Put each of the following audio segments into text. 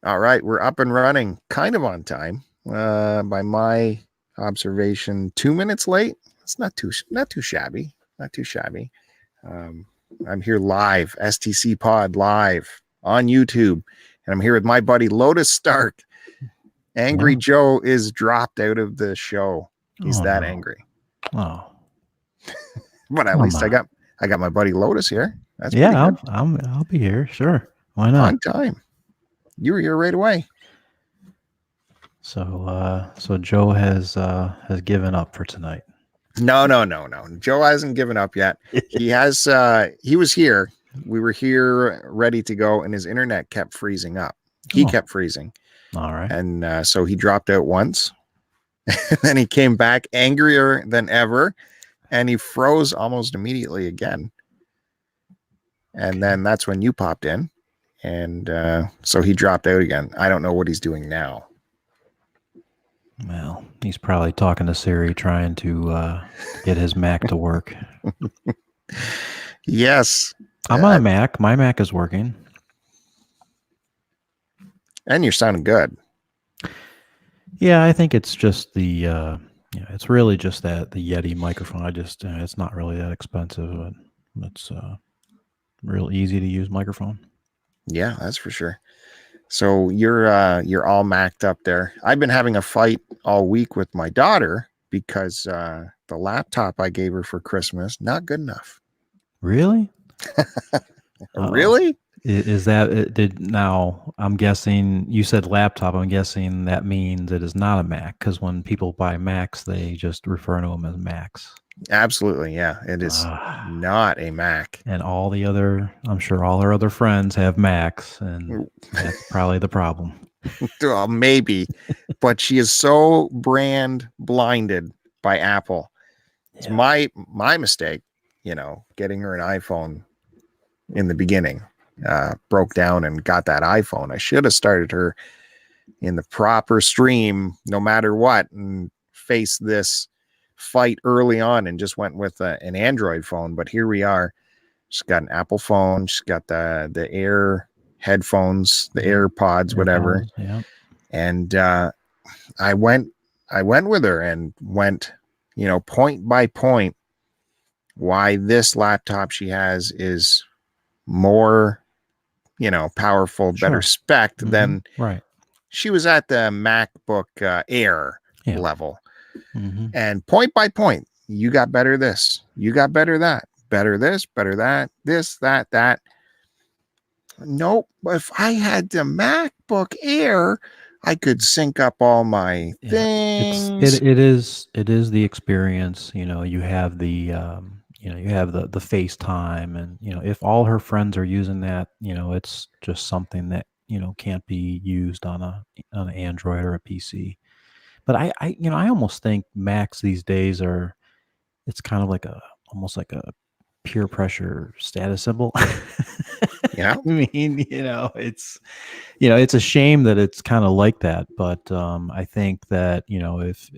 All right, we're up and running, kind of on time. By my observation, 2 minutes late. It's not too shabby. Not too shabby. I'm here live, STCPod live on YouTube, and I'm here with my buddy Lotus Stark. Angry Joe is dropped out of the show. He's angry. Oh, but at least I got my buddy Lotus here. That's pretty good. I'll be here. Sure, why not? On time. You were here right away. So Joe has given up for tonight. No. Joe hasn't given up yet. He has. He was here. We were here ready to go, and his internet kept freezing up. He kept freezing. All right. And so he dropped out once, and then he came back angrier than ever, and he froze almost immediately again. And then that's when you popped in, and so he dropped out again. I don't know what he's doing now. Well, he's probably talking to Siri, trying to get his Mac to work. Yes. I'm on a Mac. My Mac is working. And you're sounding good. Yeah, I think it's just the, it's really just that the Yeti microphone. It's not really that expensive, but it's a real easy to use microphone. Yeah, that's for sure. So you're all macked up there. I've been having a fight all week with my daughter because the laptop I gave her for Christmas, not good enough. Really? Really? Is that now? I'm guessing you said laptop. I'm guessing that means it is not a Mac, because when people buy Macs, they just refer to them as Macs. Absolutely, yeah. It is not a Mac. And I'm sure all her other friends have Macs, and that's probably the problem. Well, maybe, but she is so brand blinded by Apple. It's my mistake, getting her an iPhone in the beginning. Broke down and got that iPhone. I should have started her in the proper stream, no matter what, and faced this fight early on and just went with an Android phone. But here we are. She's got an Apple phone. She's got the Air headphones, the AirPods, whatever. Yeah. And I went with her and went, point by point, why this laptop she has is more powerful, better spec than she was at the MacBook Air level. Mm-hmm. And point by point, you got better this, you got better that, better this, better that, this, that. Nope. If I had the MacBook Air, I could sync up all my things. It is the experience. You have the you have the FaceTime, and if all her friends are using that, it's just something that can't be used on an Android or a PC. But I almost think Macs these days it's kind of like almost like a peer pressure status symbol. Yeah. I mean, it's it's a shame that it's kind of like that, but I think that if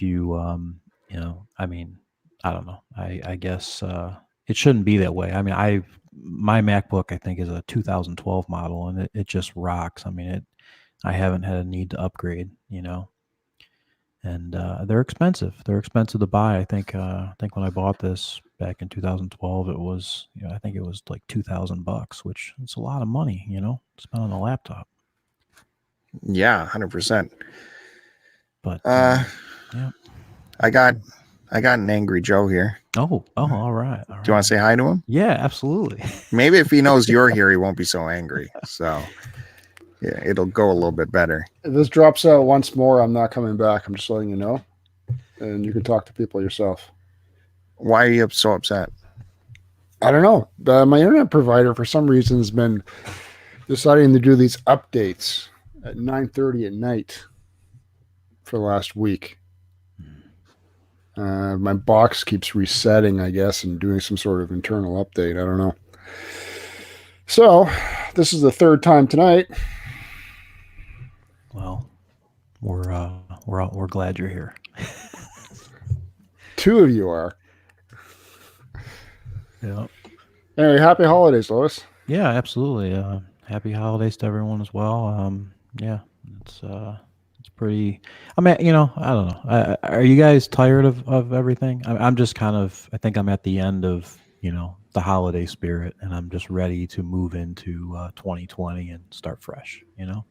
you I mean, I don't know. I guess it shouldn't be that way. I mean, my MacBook, I think, is a 2012 model, and it just rocks. I mean, I haven't had a need to upgrade, and they're expensive. They're expensive to buy. I think when I bought this back in 2012, it was I think it was like $2,000, which is a lot of money, to spend on a laptop. Yeah, 100%. But yeah, I got an angry Joe here. Oh, all right. Do you want to say hi to him? Yeah, absolutely. Maybe if he knows you're here, he won't be so angry. So yeah, it'll go a little bit better. If this drops out once more, I'm not coming back. I'm just letting you know. And you can talk to people yourself. Why are you so upset? I don't know. My internet provider, for some reason, has been deciding to do these updates at 9:30 at night for the last week. My box keeps resetting, I guess, and doing some sort of internal update. I don't know. So this is the third time tonight. Well, we're glad you're here. Two of you are. Yeah. Anyway, happy holidays, Lois. Yeah, absolutely. Happy holidays to everyone as well. Yeah, it's pretty. I mean, you know, I don't know. Are you guys tired of everything? I'm just kind of. I think I'm at the end of the holiday spirit, and I'm just ready to move into 2020 and start fresh. I'm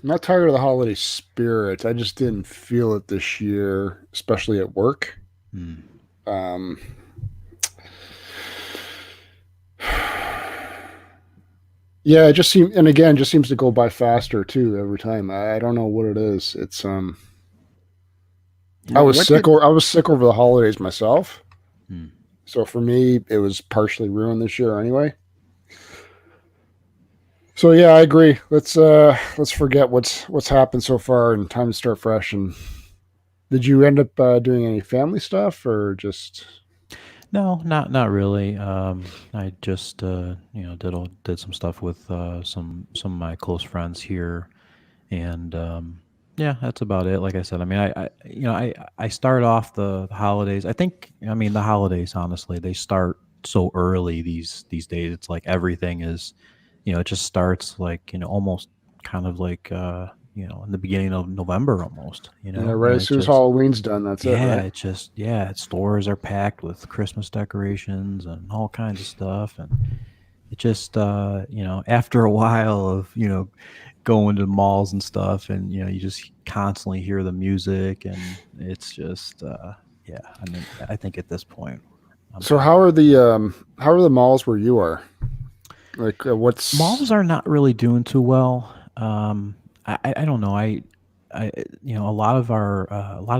not tired of the holiday spirit. I just didn't feel it this year, especially at work. Hmm. Um, yeah, it just seems, and again, just seems to go by faster too every time. I don't know what it is. It's I was What sick. did I was sick over the holidays myself, Hmm. so for me, it was partially ruined this year anyway. So yeah, I agree. Let's forget what's happened so far and time to start fresh. And did you end up doing any family stuff or just? No, not really. I just did some stuff with some of my close friends here, and yeah, that's about it. Like I said, I mean, I start off the holidays. I mean the holidays, honestly, they start so early these days. It's like everything is, it just starts like almost kind of like in the beginning of November almost. Yeah, right. And As it soon as just Halloween's done, that's it, yeah, right? it just stores are packed with Christmas decorations and all kinds of stuff, and it just after a while of going to malls and stuff, and you just constantly hear the music, and it's just yeah. I mean, I think at this point I'm So kind of how are the malls where you are? Like, what's malls are not really doing too well. I don't know. I a lot of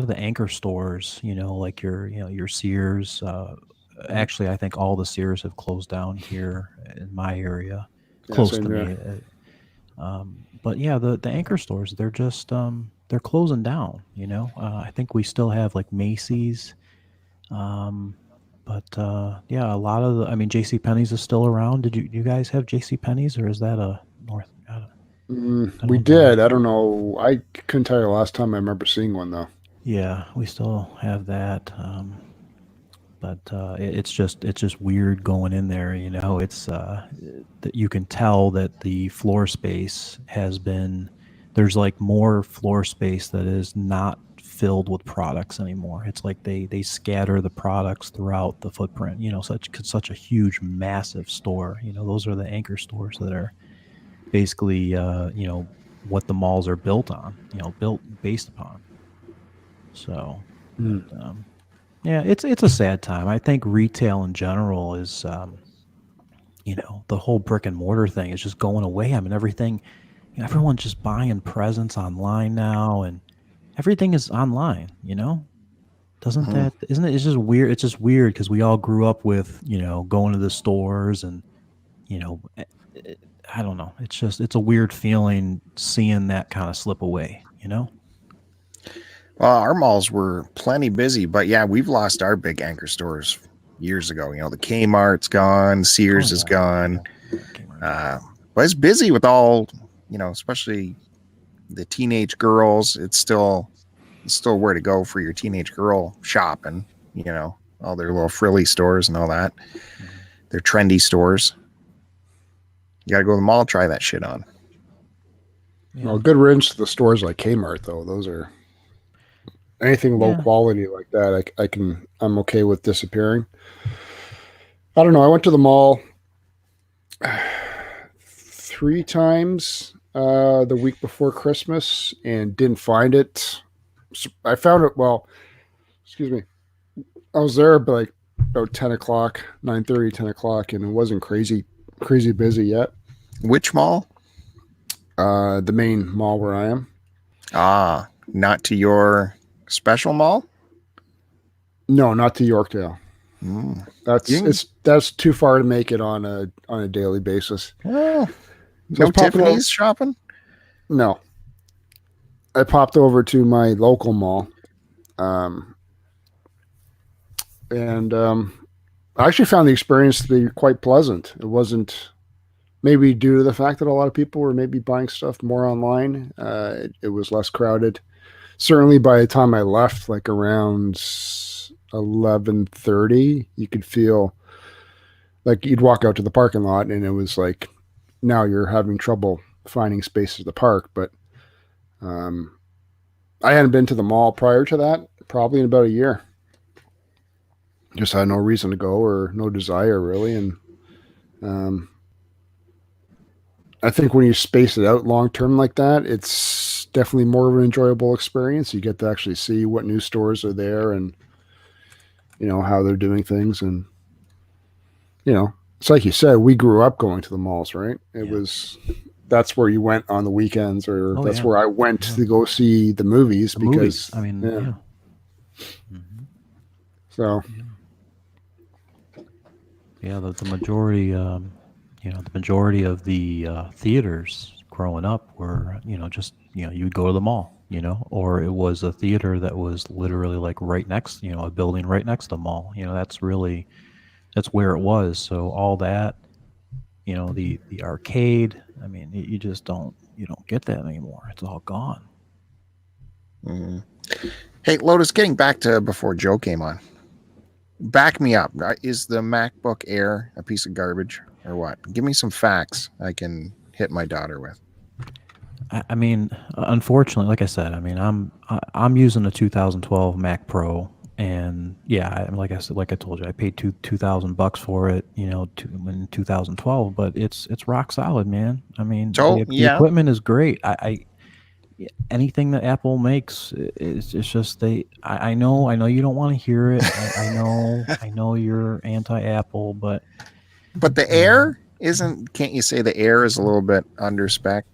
the anchor stores, like your Sears. Actually, I think all the Sears have closed down here in my area, yeah, close same to here. me. But yeah, the anchor stores, they're closing down. I think we still have like Macy's. Um, but yeah, a lot of I mean, J.C. Penney's is still around. Did you guys have J.C. Penney's, or is that a North? I We don't know. did. I don't know. I couldn't tell you the last time I remember seeing one though. Yeah, we still have that. But it's just weird going in there. It's that you can tell that the floor space has been there's like more floor space that is not filled with products anymore. It's like they scatter the products throughout the footprint. Such a huge, massive store. Those are the anchor stores that are basically what the malls are built on. Built based upon. So, but Hmm. yeah, it's a sad time. I think retail in general is, the whole brick and mortar thing is just going away. I mean, everything, everyone's just buying presents online now, and everything is online. Doesn't Mhm. that isn't it? It's just weird. It's just weird because we all grew up with going to the stores and you know, eh, eh, I don't know. It's a weird feeling seeing that kind of slip away. Well, our malls were plenty busy, but yeah, we've lost our big anchor stores years ago. The Kmart's gone, Oh Sears is yeah, gone, yeah. Kmart. uh, but it's busy with all especially the teenage girls. It's still where to go for your teenage girl shopping. All their little frilly stores and all that. Mhm. They're trendy stores. You got to go to the mall, try that shit on. Yeah, Well, good riddance to the stores like Kmart though. Those are anything low yeah. quality like that. I'm okay with disappearing. I don't know. I went to the mall 3 times the week before Christmas and didn't find it. I found it. Well, excuse me. I was there like about 10 o'clock, 9:30, 10 o'clock, and it wasn't crazy busy yet. Which mall? The main mall where I am. Not to your special mall. No, not to Yorkdale. Mm. That's too far to make it on a daily basis. Well, So I no was popping over. Tiffany's shopping. No, I popped over to my local mall, um, and I actually found the experience to be quite pleasant. It wasn't maybe due to the fact that a lot of people were maybe buying stuff more online. It was less crowded. Certainly, by the time I left, like around 11:30, you could feel like you'd walk out to the parking lot and it was like, now you're having trouble finding spaces to park. But I hadn't been to the mall prior to that, probably in about a year. Just had no reason to go or no desire really. And I think when you space it out long term like that, it's definitely more of an enjoyable experience. You get to actually see what new stores are there and, you know, how they're doing things. And, you know, it's like you said, we grew up going to the malls, right? It was, that's where you went on the weekends, or that's where I went to go see the movies because, I mean, Mm-hmm. So, the majority, the majority of the theaters growing up were, just, you'd go to the mall, or it was a theater that was literally like right next, a building right next to the mall. That's where it was. So all that, the arcade, I mean, you just don't get that anymore. It's all gone. Mm. Hey, Lotus, getting back to before Joe came on, back me up. Is the MacBook Air a piece of garbage or what? Give me some facts I can hit my daughter with. I mean, unfortunately, like I said, I mean, I'm using a 2012 Mac Pro, and like I said, like I told you, I paid $2,000 for it, in 2012, but it's rock solid, man. I mean, the equipment is great. Anything that Apple makes, it's just I know you don't want to hear it. I know you're anti-Apple, but the Air isn't. Can't you say the Air is a little bit under spec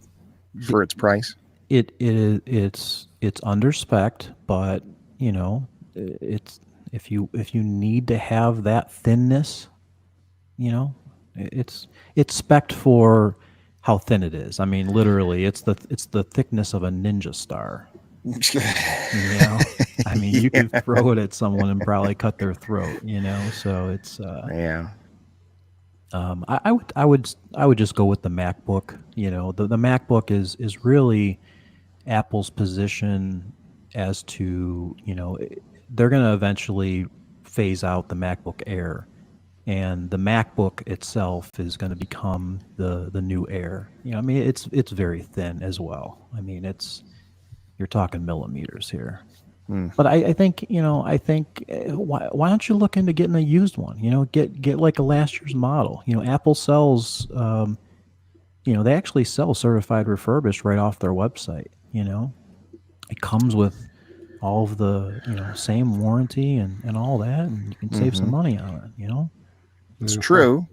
for its price? It's under spec, but it's if you need to have that thinness, it's spec'd for how thin it is. I mean, literally, it's the thickness of a ninja star. I mean, you can throw it at someone and probably cut their throat. So it's I would just go with the MacBook. The MacBook is really Apple's position as to they're going to eventually phase out the MacBook Air. And the MacBook itself is going to become the new Air. I mean, it's very thin as well. I mean, you're talking millimeters here. But I think why don't you look into getting a used one? Get like a last year's model. Apple sells. They actually sell certified refurbished right off their website. It comes with all of the same warranty and all that, and you can save some money on it. It's true.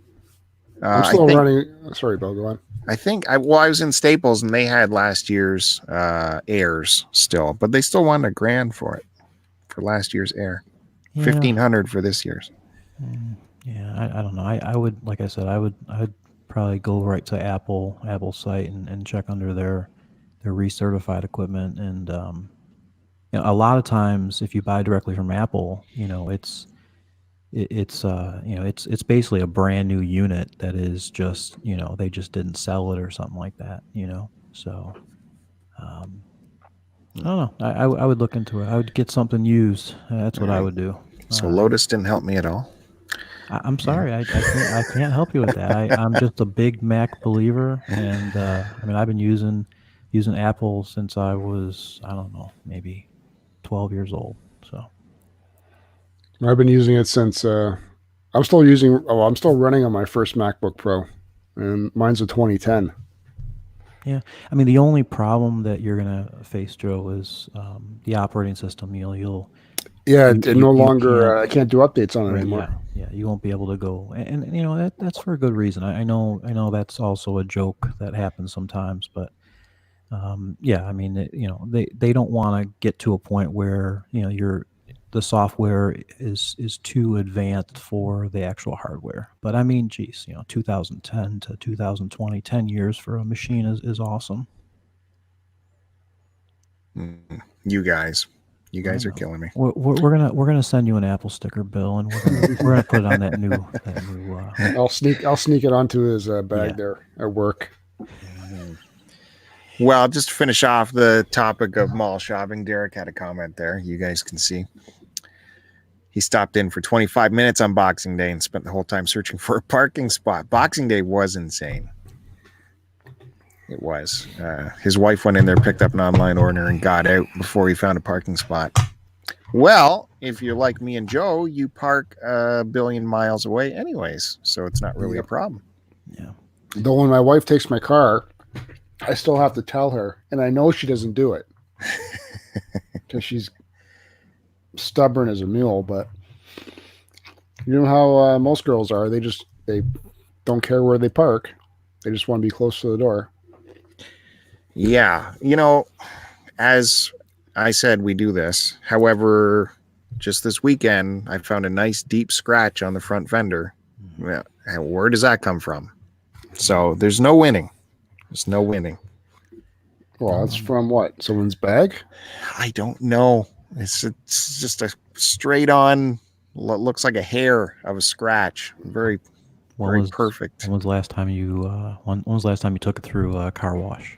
I'm still running. Sorry, Bill, go on. I think I was in Staples and they had last year's Airs still, but they still wanted $1,000 for it for last year's Air, $1,500 for this year's. Yeah, I don't know. I would, like I said, I'd probably go right to Apple site and check under their recertified equipment. And a lot of times, if you buy directly from Apple, it's basically a brand new unit that is just they just didn't sell it or something like that. So I don't know. I would look into it. I would get something used. That's what I would do. So Lotus didn't help me at all. I'm sorry. I can't help you with that. I'm just a big Mac believer, and I mean I've been using Apple since I was, I don't know, maybe 12 years old. So I've been using it since I'm still running on my first MacBook Pro, and mine's a 2010. Yeah, I mean the only problem that you're gonna face, Joe, is the operating system. It no longer I can't do updates on it anymore. Yeah, you won't be able to go, and that's for a good reason. I know that's also a joke that happens sometimes, but I mean they don't want to get to a point where the software is too advanced for the actual hardware. But I mean, geez, 2010 to 2020, 10 years for a machine is awesome. You guys are killing me. We're gonna send you an Apple sticker, Bill, and we're gonna put it on that new. I'll sneak it onto his bag there at work. Well, just to finish off the topic of mall shopping, Derek had a comment there. You guys can see. He stopped in for 25 minutes on Boxing Day and spent the whole time searching for a parking spot. Boxing Day was insane. It was. His wife went in there, picked up an online order, and got out before he found a parking spot. Well, if you're like me and Joe, you park a billion miles away anyways, so it's not really a problem. Yeah. Though when my wife takes my car, I still have to tell her, and I know she doesn't do it because she's stubborn as a mule. But you know how most girls are. They don't care where they park. They just want to be close to the door. Yeah. As I said, we do this. However, just this weekend, I found a nice deep scratch on the front fender. Yeah. Where does that come from? So there's no winning. There's no winning. Well, it's from what? Someone's bag? I don't know. It's just a straight on, looks like a hair of a scratch. Very perfect. When was the last time you when was the last time you took it through a car wash?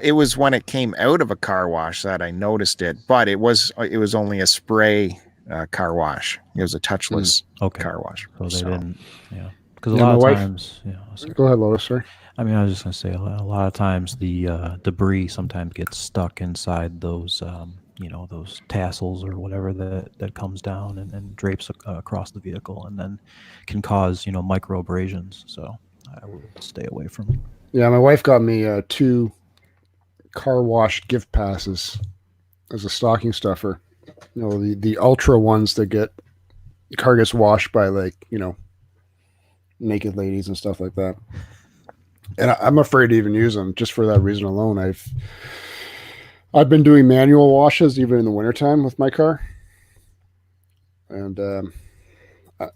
It was when it came out of a car wash that I noticed it, but it was only a spray car wash. It was a touchless car wash. So they didn't, because a lot of times, Go ahead, Lois. Sorry. I mean, I was just going to say, a lot of times the debris sometimes gets stuck inside those, those tassels or whatever that comes down and drapes across the vehicle, and then can cause micro abrasions. So I would stay away from. Yeah, my wife got me 2 car wash gift passes as a stocking stuffer. The ultra ones that the car gets washed by naked ladies and stuff like that. And I'm afraid to even use them just for that reason alone. I've been doing manual washes even in the wintertime with my car. And I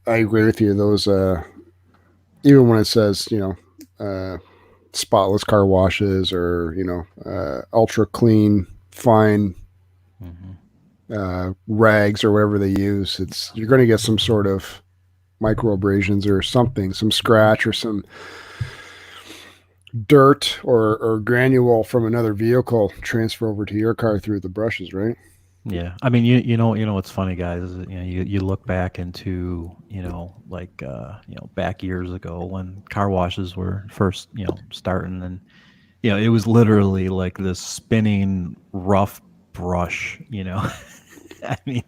agree with you. Those, even when it says, spotless car washes or ultra clean fine rags or whatever they use, you're going to get some sort of micro abrasions or something, some scratch or some dirt or granule from another vehicle transfer over to your car through the brushes, right? Yeah, I mean, you know what's funny, guys, is you look back into back years ago when car washes were first starting, and it was literally like this spinning rough brush. I mean,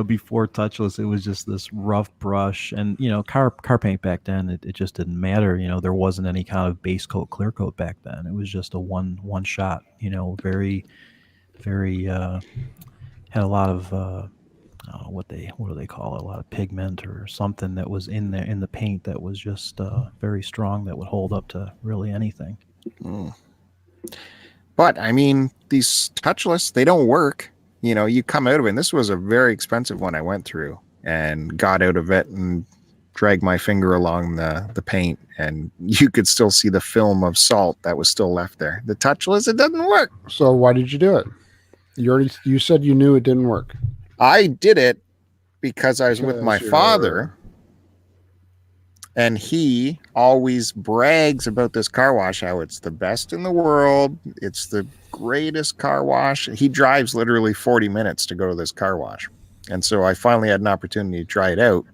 before touchless, it was just this rough brush, and car paint back then, it just didn't matter. There wasn't any kind of base coat, clear coat back then. It was just a one shot. Very, very. Had a lot of what do they call it? A lot of pigment or something that was in there in the paint that was just very strong, that would hold up to really anything. But I mean, these touchless, they don't work. You come out of it, and this was a very expensive one I went through and got out of it and dragged my finger along the paint, and you could still see the film of salt that was still left there. The touchless, it doesn't work. So why did you do it? You said you knew it didn't work. I did it because I was with my father, and he always brags about this car wash, how it's the best in the world. It's the greatest car wash. He drives literally 40 minutes to go to this car wash. And so I finally had an opportunity to try it out.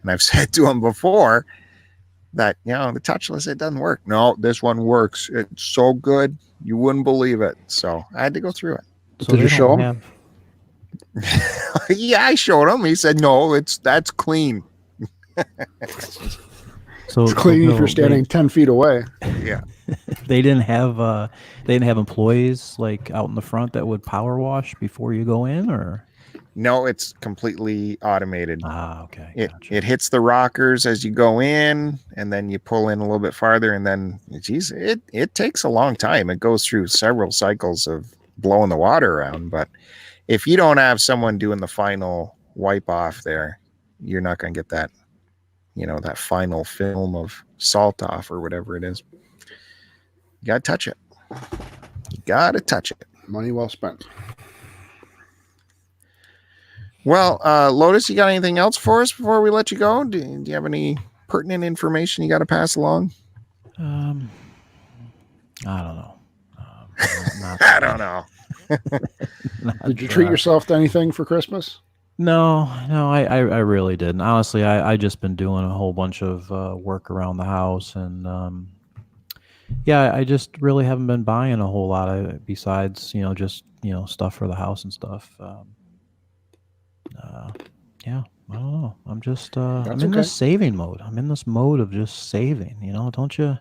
And I've said to him before that, the touchless, it doesn't work. No, this one works. It's so good. You wouldn't believe it. So I had to go through it. So did you show him? Yeah, I showed him. He said, no, that's clean. So it's clean if you're standing 10 feet away. Yeah. They didn't have employees like out in the front that would power wash before you go in, or? No, it's completely automated. Okay. It hits the rockers as you go in, and then you pull in a little bit farther, and then it takes a long time. It goes through several cycles of blowing the water around, but if you don't have someone doing the final wipe off there, you're not going to get that that final film of salt off or whatever it is. You gotta touch it. Money well spent. Well, Lotus, you got anything else for us before we let you go? Do you have any pertinent information you got to pass along? I don't know. I don't know. Did you treat yourself to anything for Christmas? No, I really didn't. Honestly, I just been doing a whole bunch of work around the house, and yeah, I just really haven't been buying a whole lot besides just stuff for the house and stuff. Yeah, I don't know. I'm just I'm in this saving mode. I'm in this mode of just saving. Don't you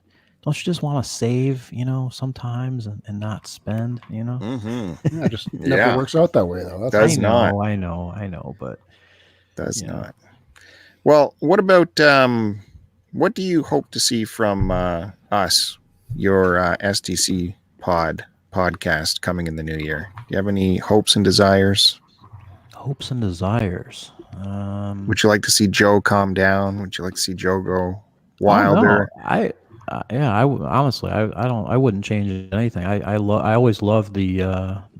just want to save? Sometimes and not spend. Mm-hmm. Yeah, just never works out that way though. Does not. I know, but does not. Well, what about what do you hope to see from us, your STCPod podcast coming in the new year? Do you have any hopes and desires? Hopes and desires. Would you like to see Joe calm down? Would you like to see Joe go wilder? Oh, no. Honestly, I wouldn't change anything. I always love the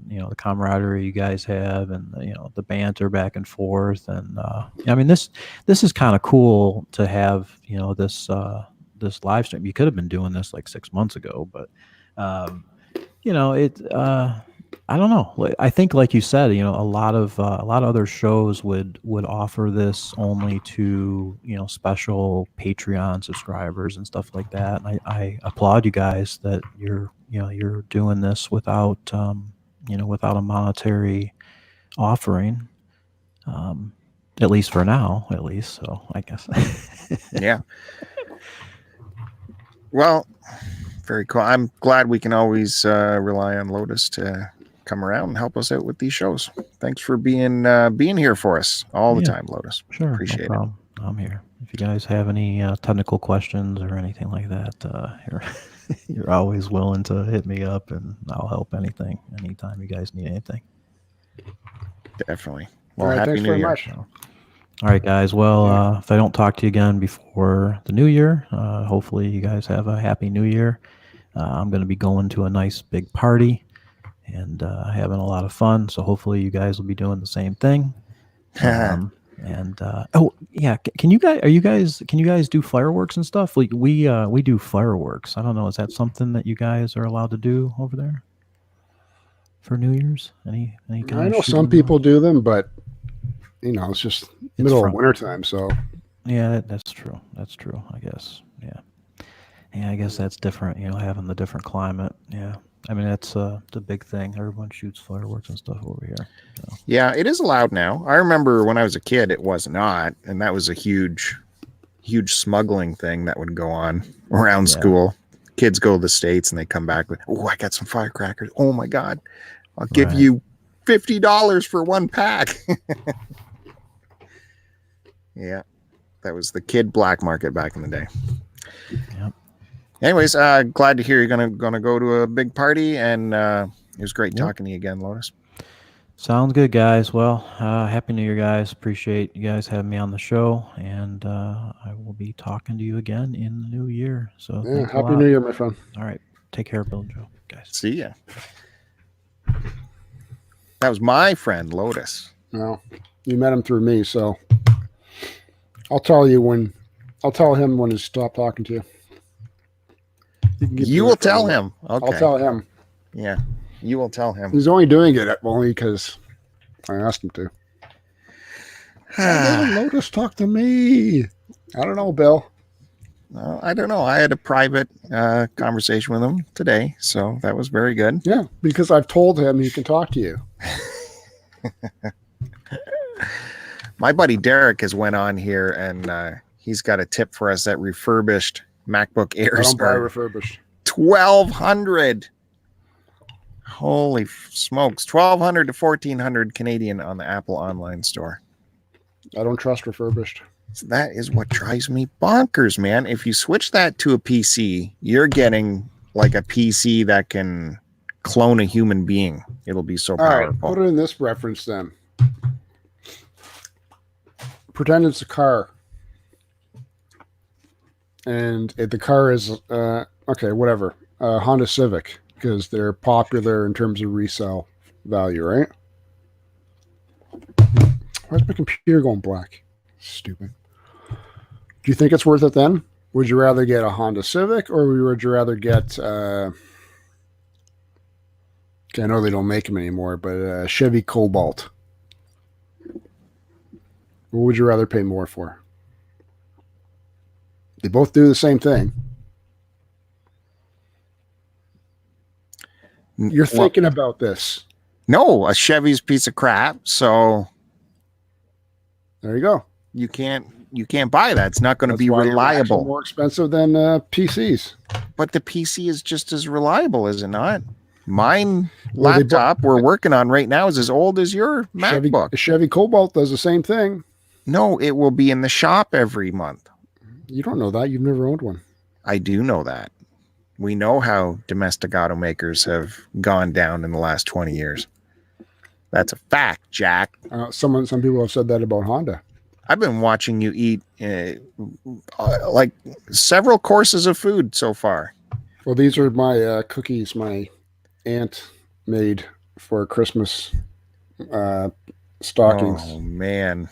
the camaraderie you guys have, and the banter back and forth, and I mean this is kind of cool to have this live stream. You could have been doing this like 6 months ago, but I don't know. I think, like you said, a lot of other shows would offer this only to special Patreon subscribers and stuff like that. And I applaud you guys that you're doing this without without a monetary offering, at least for now, at least. So I guess. Yeah. Well, very cool. I'm glad we can always rely on Lotus to come around and help us out with these shows. Thanks for being here for us all the time, Lotus. Sure, appreciate it. I'm here. If you guys have any technical questions or anything like that, you're always willing to hit me up, and I'll help anything anytime you guys need anything. Definitely. Well, happy New Year. Much. All right, guys. Well, if I don't talk to you again before the new year, hopefully you guys have a happy New Year. I'm going to be going to a nice big party and having a lot of fun. So hopefully you guys will be doing the same thing. Can you guys do fireworks and stuff? Like we do fireworks. I don't know. Is that something that you guys are allowed to do over there for New Year's? Any kind I know some people do them, but it's just middle of wintertime. So yeah, that's true. That's true. I guess. Yeah. Yeah, I guess that's different, having the different climate. Yeah. I mean, that's the big thing. Everyone shoots fireworks and stuff over here. So. Yeah, it is allowed now. I remember when I was a kid, it was not. And that was a huge smuggling thing that would go on around school. Kids go to the States and they come back with, oh, I got some firecrackers. Oh, my God. I'll give you $50 for one pack. Yeah, that was the kid black market back in the day. Yep. Anyways, glad to hear you're gonna go to a big party, and it was great talking to you again, Lotus. Sounds good, guys. Well, happy New Year, guys. Appreciate you guys having me on the show, and I will be talking to you again in the new year. So happy New Year, my friend. All right, take care, Bill and Joe, guys. See ya. That was my friend Lotus. No, you met him through me, so I'll tell him when to stop talking to you. You will tell him. Okay. I'll tell him. Yeah, you will tell him. He's only doing it only because I asked him to. Lotus, talk to me. I don't know, Bill. I don't know. I had a private conversation with him today, so that was very good. Yeah, because I've told him he can talk to you. My buddy Derek has went on here, and he's got a tip for us that refurbished MacBook Airs. I don't buy refurbished. 1,200. Holy smokes. 1,200 to 1,400 Canadian on the Apple online store. I don't trust refurbished. So that is what drives me bonkers, man. If you switch that to a PC, you're getting like a PC that can clone a human being. It'll be so powerful. All right, put it in this reference then. Pretend it's a car. And the car is, whatever, Honda Civic, because they're popular in terms of resale value, right? Why's my computer going black? Stupid. Do you think it's worth it then? Would you rather get a Honda Civic, or would you rather get I know they don't make them anymore, but Chevy Cobalt. What would you rather pay more for? They both do the same thing. You're thinking about this. No, a Chevy's a piece of crap. So there you go. You can't buy that. It's not going to be reliable. More expensive than PCs. But the PC is just as reliable, is it not? Mine laptop we're working on right now is as old as your MacBook. The Chevy Cobalt does the same thing. No, it will be in the shop every month. You don't know that. You've never owned one. I do know that. We know how domestic automakers have gone down in the last 20 years. That's a fact, Jack. Some people have said that about Honda. I've been watching you eat like several courses of food so far. Well, these are my cookies my aunt made for Christmas stockings. Oh, man.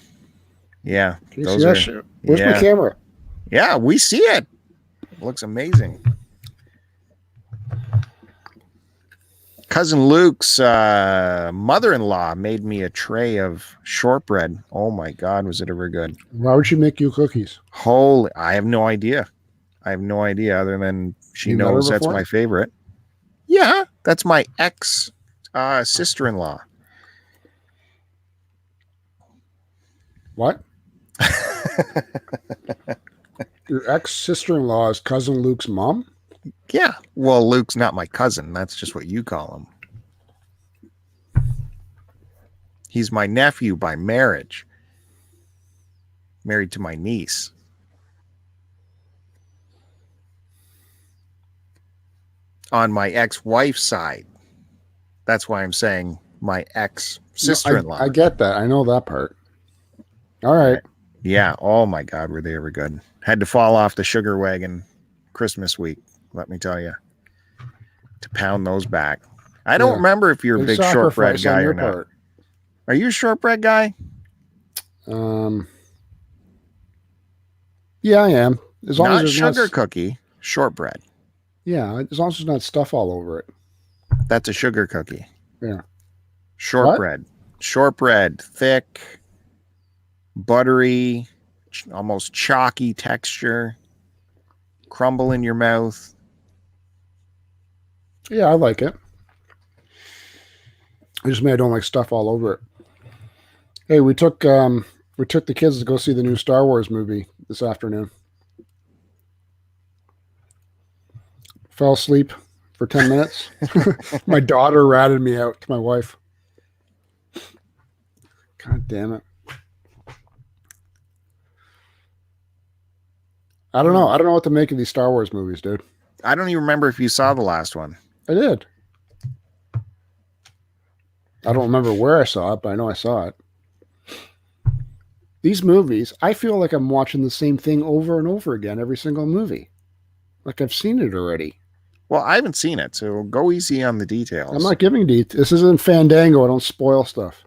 Yeah. Where's my camera? Yeah, we see it. It looks amazing. Cousin Luke's mother-in-law made me a tray of shortbread. Oh my God, was it ever good? Why would she make you cookies? I have no idea. Other than she knows that's my favorite. Yeah, that's my ex sister-in-law. What? Your ex sister-in-law is cousin Luke's mom? Yeah. Well, Luke's not my cousin. That's just what you call him. He's my nephew by marriage. Married to my niece. On my ex-wife's side. That's why I'm saying my ex-sister-in-law. I get that. I know that part. All right. Yeah. Oh my God, were they ever good? Had to fall off the sugar wagon Christmas week, let me tell you, to pound those back. I don't remember if you're a big shortbread guy or not. Are you a shortbread guy? Yeah, I am. As long not as sugar cookie, shortbread. Yeah, as long as there's not stuff all over it. That's a sugar cookie. Yeah. Shortbread. What? Shortbread, thick, buttery, almost chalky texture, crumble in your mouth. Yeah, I like it. I don't like stuff all over it. Hey, we took the kids to go see the new Star Wars movie this afternoon. Fell asleep for 10 minutes. My daughter ratted me out to my wife. God damn it. I don't know. I don't know what to make of these Star Wars movies, dude. I don't even remember if you saw the last one. I did. I don't remember where I saw it, but I know I saw it. These movies, I feel like I'm watching the same thing over and over again, every single movie. Like I've seen it already. Well, I haven't seen it, so go easy on the details. I'm not giving details. This isn't Fandango. I don't spoil stuff.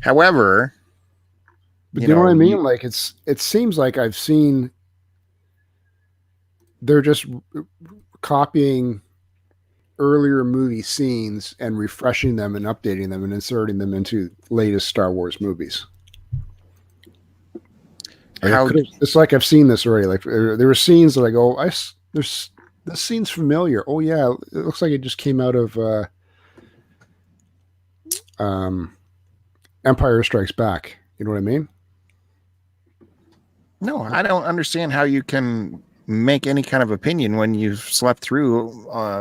However, but you know what I mean? Like it seems like I've seen. They're just copying earlier movie scenes and refreshing them and updating them and inserting them into latest Star Wars movies. It's like I've seen this already. Like there were scenes that I go, this scene's familiar. Oh yeah, it looks like it just came out of Empire Strikes Back. You know what I mean? No, I don't understand how you can make any kind of opinion when you've slept through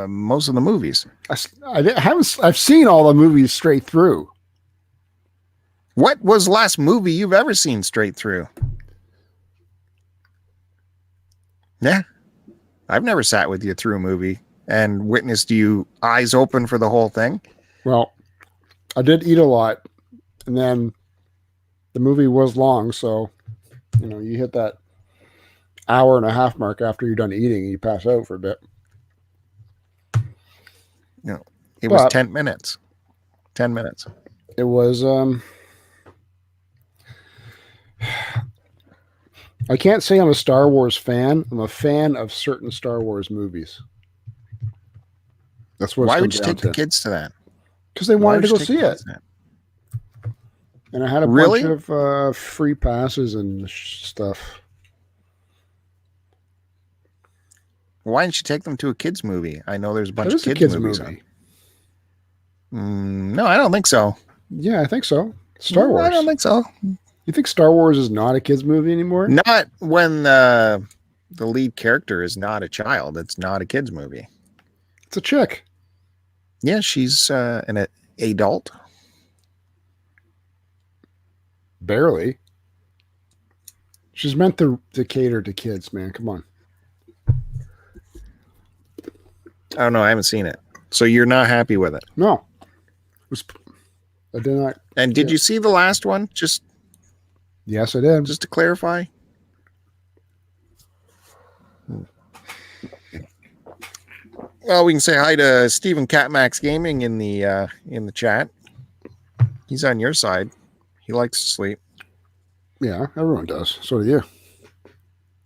most of the movies. I've seen all the movies straight through. What was the last movie you've ever seen straight through? Yeah. I've never sat with you through a movie and witnessed you eyes open for the whole thing. Well, I did eat a lot, and then the movie was long, so you hit that hour and a half mark after you're done eating and you pass out for a bit. No, it was 10 minutes. 10 minutes. It was I can't say I'm a Star Wars fan. I'm a fan of certain Star Wars movies. That's what. Why would you take the kids to that? Because they Why wanted to would go you see take the it, kids to that? and I had a Really? bunch of free passes and stuff. Why didn't you take them to a kids movie? I know there's a bunch That of is a kids kids movies movie. on. No, I don't think so. Yeah, I think so. Star Wars. I don't think so. You think Star Wars is not a kids movie anymore? Not when the lead character is not a child. It's not a kids movie. It's a chick. Yeah, she's an adult. Barely. She's meant to cater to kids, man. Come on. I don't know. I haven't seen it. So you're not happy with it? No. I did not. And did you see the last one? Just Yes, I did. to clarify. Well, we can say hi to Stephen Catmax Gaming in the chat. He's on your side. He likes to sleep. Yeah, everyone does. So do you.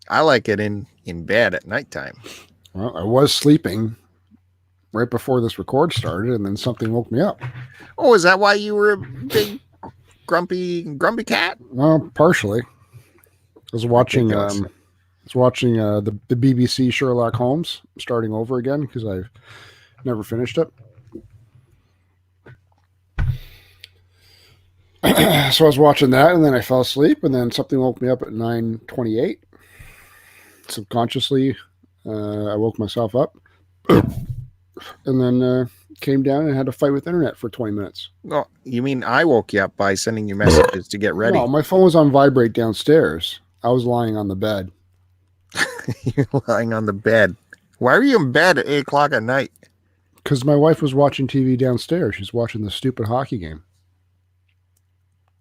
I like it in bed at nighttime. Well, I was sleeping right before this record started, and then something woke me up. Oh, is that why you were a big grumpy cat? Well, partially. I was watching. The BBC Sherlock Holmes, starting over again because I've never finished it. So I was watching that, and then I fell asleep, and then something woke me up at 9:28. Subconsciously, I woke myself up, and then came down and had to fight with internet for 20 minutes. Well, you mean I woke you up by sending you messages to get ready? No, my phone was on vibrate downstairs. I was lying on the bed. You're lying on the bed. Why are you in bed at 8:00 at night? Because my wife was watching TV downstairs. She's watching the stupid hockey game.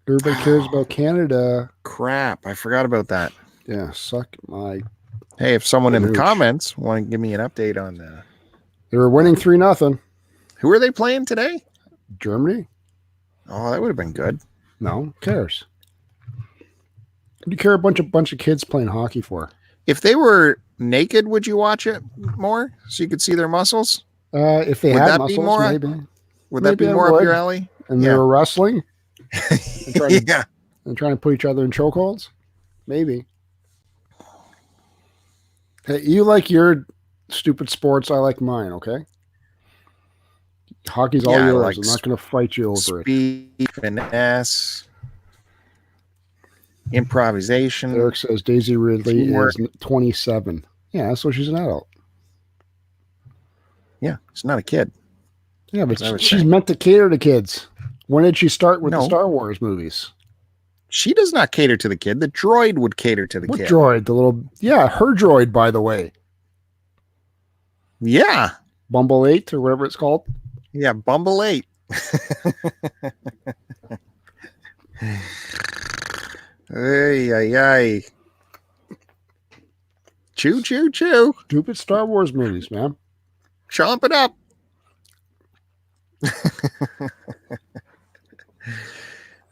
Everybody cares about Canada. Crap, I forgot about that. Yeah, suck my... Hey, if someone in the Mooch. comments want to give me an update on They were winning 3-0. who are they playing today? Germany? Oh, that would have been good. No, who cares? What do you care a bunch of kids playing hockey for? If they were naked, would you watch it more so you could see their muscles? If they Would had that be muscles, more- maybe. Would that Maybe be I more up would. your alley? And Yeah. they were wrestling Yeah. and trying to put each other in chokeholds? Maybe. Hey, you like your stupid sports, I like mine, okay? Hockey's all Yeah, I yours. like I'm not going to fight you over it. Speed, finesse, improvisation. Eric says Daisy Ridley Teamwork. is 27. Yeah, so she's an adult. Yeah, it's not a kid. Yeah, but As I was she's saying. meant to cater to kids. When did she start with the No. Star Wars movies? She does not cater to the kid. The droid would cater to the What kid. droid? The little... Yeah, her droid, by the way. Yeah. Bumble 8 or whatever it's called. Yeah, Bumble 8. Ay, ay, ay. Chew, chew, chew. Stupid Star Wars movies, man. Chomp it up.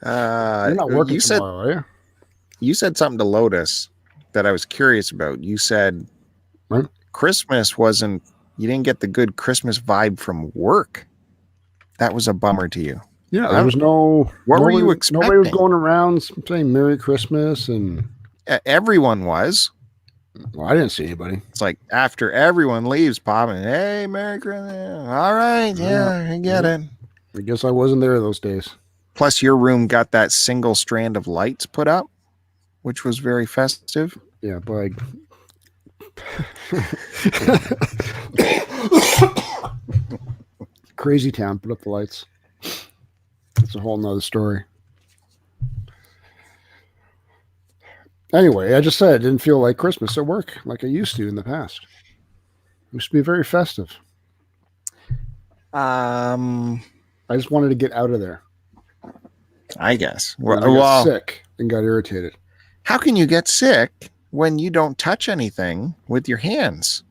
You're not working you said tomorrow, are you? you said something to Lotus that I was curious about. You said What? Christmas wasn't, you didn't get the good Christmas vibe from work. That was a bummer to you. Yeah, there was no... What were nobody- you Nobody was expecting? going around saying Merry Christmas, and... Everyone was. Well, I didn't see anybody. It's like after everyone leaves, popping, hey, Merry Christmas. All right, yeah, I get it. I guess I wasn't there those days. Plus, your room got that single strand of lights put up, which was very festive. Yeah, but Crazy Town put up the lights. That's a whole nother story. Anyway, I just said I didn't feel like Christmas at work like I used to in the past. It used to be very festive. I just wanted to get out of there. I guess. And I got Well, sick and got irritated. how can you get sick when you don't touch anything with your hands?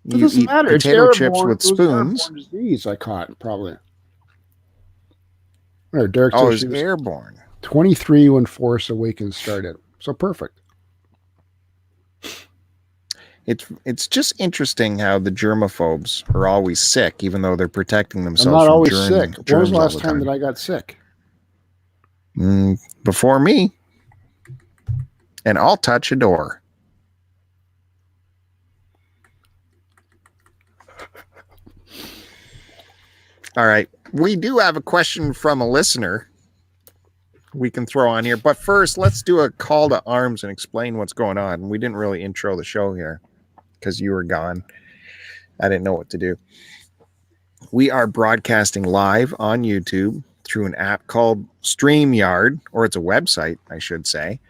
It You doesn't eat matter. It's potato chips airborne. with It was spoons. airborne disease I caught, probably. There, Derek Oh, says it's she was airborne. 23 when Force Awakens started. So perfect. it's just interesting how the germaphobes are always sick, even though they're protecting I'm themselves not from always germs. sick. When was the last time that I got sick? Before me. And I'll touch a door. All right. We do have a question from a listener we can throw on here. But first, let's do a call to arms and explain what's going on. We didn't really intro the show here because you were gone. I didn't know what to do. We are broadcasting live on YouTube through an app called StreamYard, or it's a website, I should say.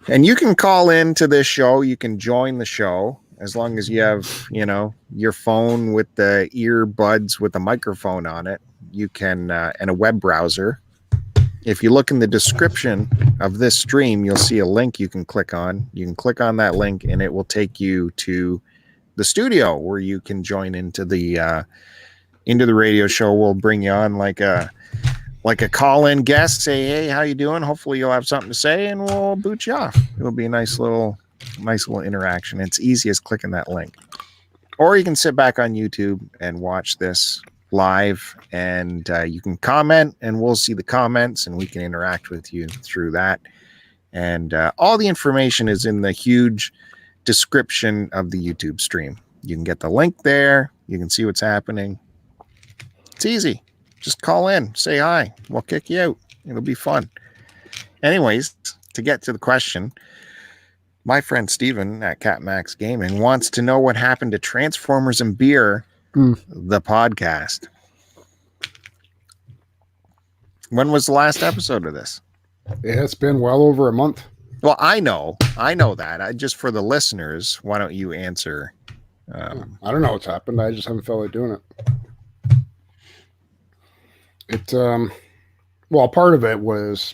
And you can call in to this show. You can join the show as long as you have, your phone with the earbuds with a microphone on it. You can, and a web browser. If you look in the description of this stream, you'll see a link you can click on. You can click on that link and it will take you to the studio where you can join into the radio show. We'll bring you on like a call-in guest, say, hey, how you doing? Hopefully you'll have something to say and we'll boot you off. It'll be a nice little interaction. It's easy as clicking that link. Or you can sit back on YouTube and watch this live, and you can comment and we'll see the comments and we can interact with you through that. And all the information is in the huge description of the YouTube stream. You can get the link there. You can see what's happening. It's easy. Just call in, say hi. We'll kick you out. It'll be fun. Anyways, to get to the question, my friend Steven at CatMax Gaming wants to know what happened to Transformers and Beer, the podcast. When was the last episode of this? It's been well over a month. Well, I know that. Just for the listeners, why don't you answer? I don't know what's happened. I just haven't felt like doing it. Well, part of it was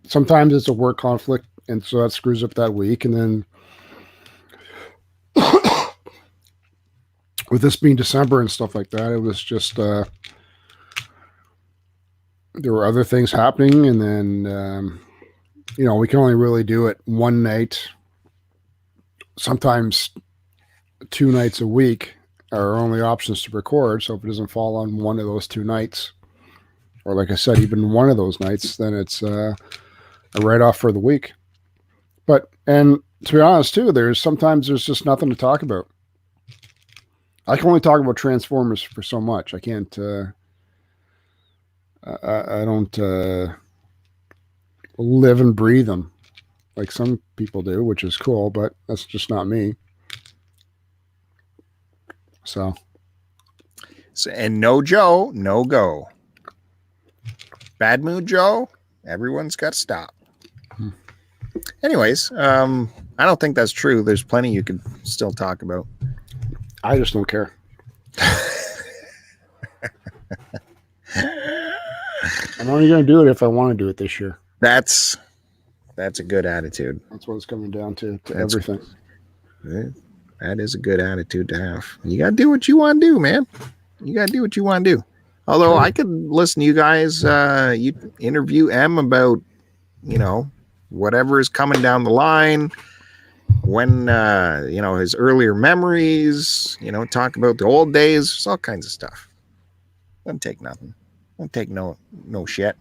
sometimes it's a work conflict, and so that screws up that week. And then with this being December and stuff like that, it was just there were other things happening, and then we can only really do it one night, sometimes 2 nights a week are our only options to record. So if it doesn't fall on one of those 2 nights, or like I said, even one of those nights, then it's a write-off for the week. And to be honest too, there's just nothing to talk about. I can only talk about Transformers for so much. I can't, I don't live and breathe them like some people do, which is cool, but that's just not me. So and no Joe, no go. Bad mood Joe, everyone's got to stop. Anyways, I don't think that's true. There's plenty you could still talk about. I just don't care. I'm only going to do it if I want to do it this year. That's a good attitude. That's what it's coming down to everything. That is a good attitude to have. You got to do what you want to do, man. You got to do what you want to do. Although I could listen to you guys, you interview M about, whatever is coming down the line, when, his earlier memories, talk about the old days, there's all kinds of stuff. Doesn't take nothing. Don't take no shit.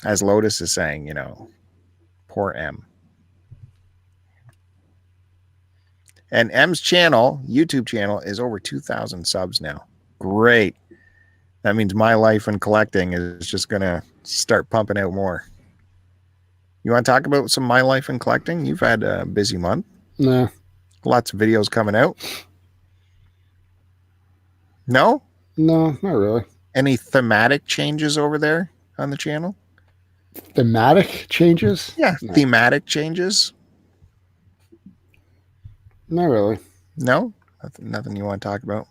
As Lotus is saying, poor M. And M's channel, YouTube channel, is over 2,000 subs now. Great. That means my life and collecting is just going to start pumping out more. You want to talk about some My Life and Collecting? You've had a busy month. Nah. Lots of videos coming out. No? No, not really. Any thematic changes over there on the channel? Thematic changes? Yeah, no. Thematic changes. Not really. No? Nothing you want to talk about?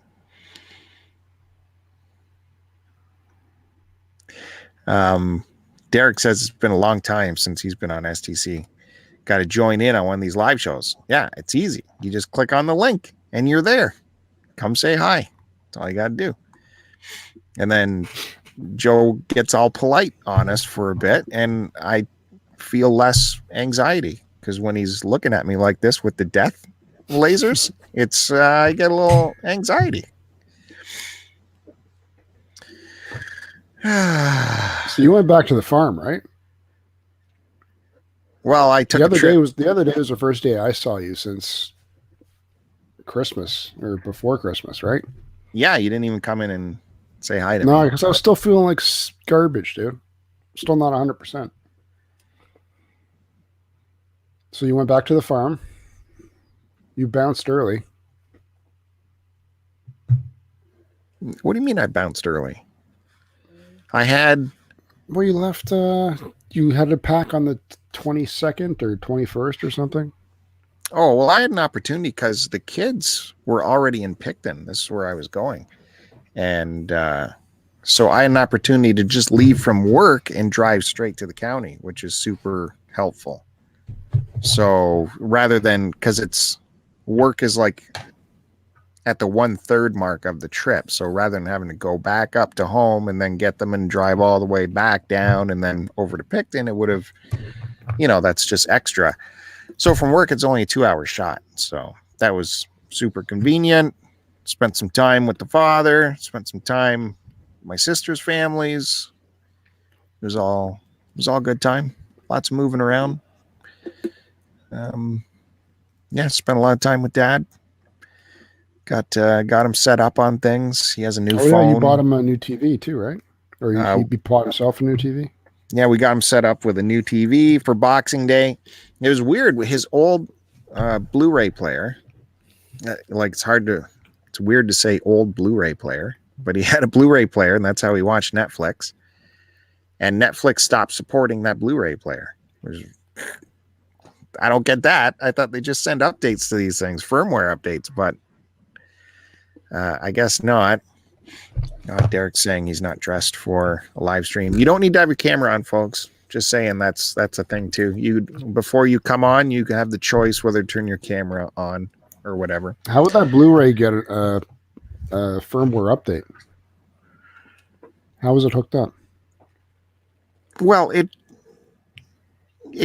Derek says it's been a long time since he's been on STC. Got to join in on one of these live shows. Yeah, it's easy. You just click on the link and you're there. Come say hi. That's all you got to do. And then Joe gets all polite on us for a bit, and I feel less anxiety, because when he's looking at me like this with the death lasers, it's I get a little anxiety. So you went back to the farm, right? Well, I took the a other trip. the other day was the first day I saw you since Christmas or before Christmas, right? Yeah, you didn't even come in and say hi to No, me. because I was still feeling like garbage, dude. Still not 100%. So you went back to the farm. You bounced early. What do you mean I bounced early? I had... Well, you left, you had a pack on the 22nd or 21st or something? Oh, well, I had an opportunity because the kids were already in Picton. This is where I was going. And so I had an opportunity to just leave from work and drive straight to the county, which is super helpful. So rather than, because it's work is like at the 1/3 mark of the trip. So rather than having to go back up to home and then get them and drive all the way back down and then over to Picton, it would have, that's just extra. So from work, it's only a 2-hour shot. So that was super convenient. Spent some time with the father, spent some time with my sister's families. It was all good time. Lots of moving around. Spent a lot of time with Dad. Got him set up on things. He has a new phone. Yeah, you bought him a new TV too, right? Or he bought himself a new TV? Yeah, we got him set up with a new TV for Boxing Day. It was weird with his old Blu-ray player. It's weird to say old Blu-ray player, but he had a Blu-ray player, and that's how he watched Netflix. And Netflix stopped supporting that Blu-ray player. I don't get that. I thought they just send updates to these things, firmware updates, but I guess not. Derek's saying he's not dressed for a live stream. You don't need to have your camera on, folks. Just saying that's a thing too. Before you come on, you can have the choice whether to turn your camera on or whatever. How would that Blu-ray get a firmware update? How was it hooked up? Well, it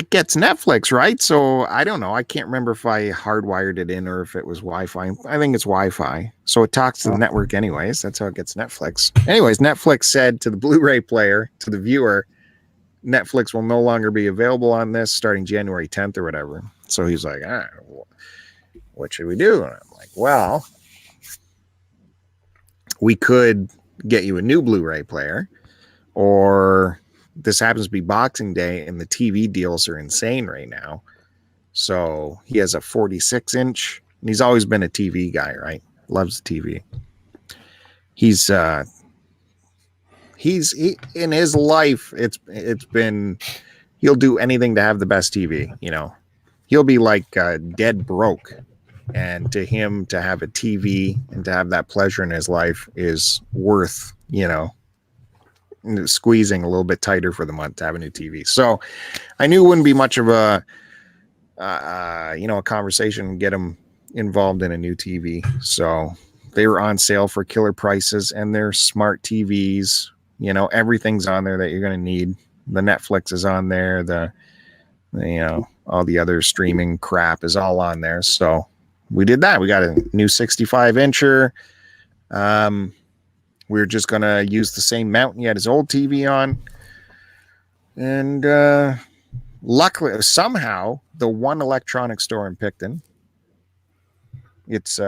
gets Netflix, right? So I don't know. I can't remember if I hardwired it in or if it was Wi-Fi. I think it's Wi-Fi. So it talks to the network anyways. That's how it gets Netflix. Anyways, Netflix said to the Blu-ray player, to the viewer, Netflix will no longer be available on this starting January 10th or whatever. So he's like, what should we do? And I'm like, well, we could get you a new Blu-ray player, or this happens to be Boxing Day and the TV deals are insane right now. So he has a 46-inch, and he's always been a TV guy, right? Loves the TV. He's in his life, it's been, he'll do anything to have the best TV, he'll be like dead broke. And to him, to have a TV and to have that pleasure in his life is worth, squeezing a little bit tighter for the month to have a new TV. So I knew it wouldn't be much of a conversation to get him involved in a new TV. So they were on sale for killer prices, and they're smart TVs. Everything's on there that you're going to need. The Netflix is on there. All the other streaming crap is all on there. So we did that. We got a new 65-incher. We were just going to use the same mount he had his old TV on. And luckily, somehow, the one electronic store in Picton, it's